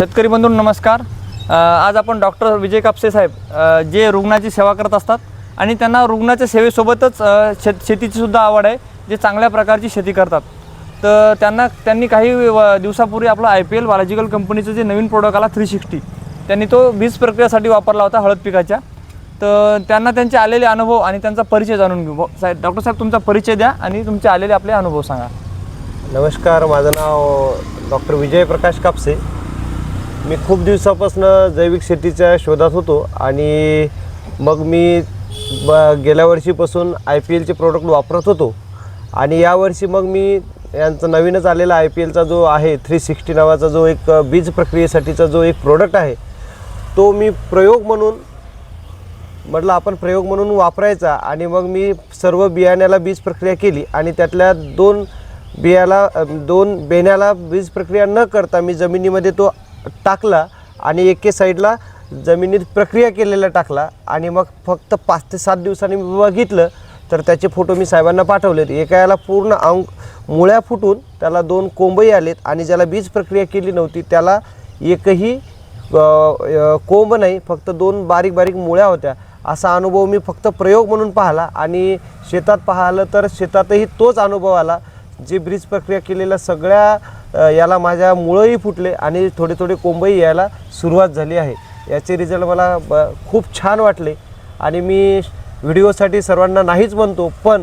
शेतकरी बंधूंनो नमस्कार। आज आपण डॉक्टर विजय कापसे साहेब जे रुग्णाची सेवा करत असतात आणि त्यांना रुग्णाच्या सेवेसोबतच शेतीची सुद्धा आवड आहे, जे चांगल्या प्रकारची शेती करतात। तर त्यांनी काही दिवसापूर्वी आपलं IPL बायोलॉजिकल कंपनीचं जे नवीन प्रोडक्ट आला 360 त्यांनी तो बीज प्रक्रियेसाठी वापरला होता हळद पिकाच्या। तर त्यांना त्यांचे आलेले अनुभव आणि त्यांचा परिचय जाणून घेऊ। साहेब डॉक्टर साहेब तुमचा परिचय द्या आणि तुमचे आलेले आपले अनुभव सांगा। नमस्कार, माझं नाव डॉक्टर विजय प्रकाश कापसे। मी खूप दिवसापासून जैविक शेतीच्या शोधात होतो आणि मग मी गेल्या वर्षीपासून IPLचे प्रोडक्ट वापरत होतो आणि यावर्षी मग मी यांचा नवीनच आलेला IPLचा जो आहे 360 नावाचा जो एक बीज प्रक्रियेसाठीचा जो एक प्रोडक्ट आहे तो मी प्रयोग म्हणून म्हटलं आपण प्रयोग म्हणून वापरायचा। आणि मग मी सर्व बियाण्याला बीज प्रक्रिया केली आणि त्यातल्या दोन बेण्याला बीज प्रक्रिया न करता मी जमिनीमध्ये तो टाकला आणि एके साईडला जमिनीत प्रक्रिया केलेला टाकला आणि मग फक्त 5 ते 7 दिवसांनी मी बघितलं तर त्याचे फोटो मी साहेबांना पाठवलेत। एका याला पूर्ण मुळ्या फुटून त्याला 2 कोंबही आलेत आणि ज्याला बीज प्रक्रिया केली नव्हती त्याला एकही कोंब नाही, फक्त 2 बारीक बारीक मुळ्या होत्या। असा अनुभव मी फक्त प्रयोग म्हणून पाहिला आणि शेतात पाहिलं तर शेतातही तोच अनुभव आला। जे ब्रीज प्रक्रिया केलेल्या सगळ्या याला माझ्या मुळंही फुटले आणि थोडे थोडे कोंबही यायला सुरुवात झाली आहे। याचे रिझल्ट मला खूप छान वाटले आणि मी व्हिडिओसाठी सर्वांना नाहीच म्हणतो, पण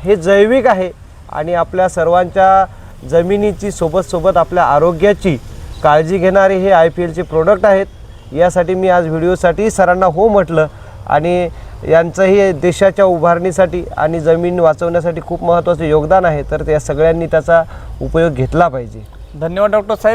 हे जैविक आहे आणि आपल्या सर्वांच्या जमिनीची सोबत आपल्या आरोग्याची काळजी घेणारे हे IPLचे प्रोडक्ट आहेत। यासाठी मी आज व्हिडिओसाठी सरांना हो म्हटलं आणि यांचंही देशाच्या उभारणीसाठी आणि जमीन वाचवण्यासाठी खूप महत्त्वाचं योगदान आहे, तर त्या सगळ्यांनी त्याचा उपयोग घेतला पाहिजे। धन्यवाद डॉक्टर साहेब।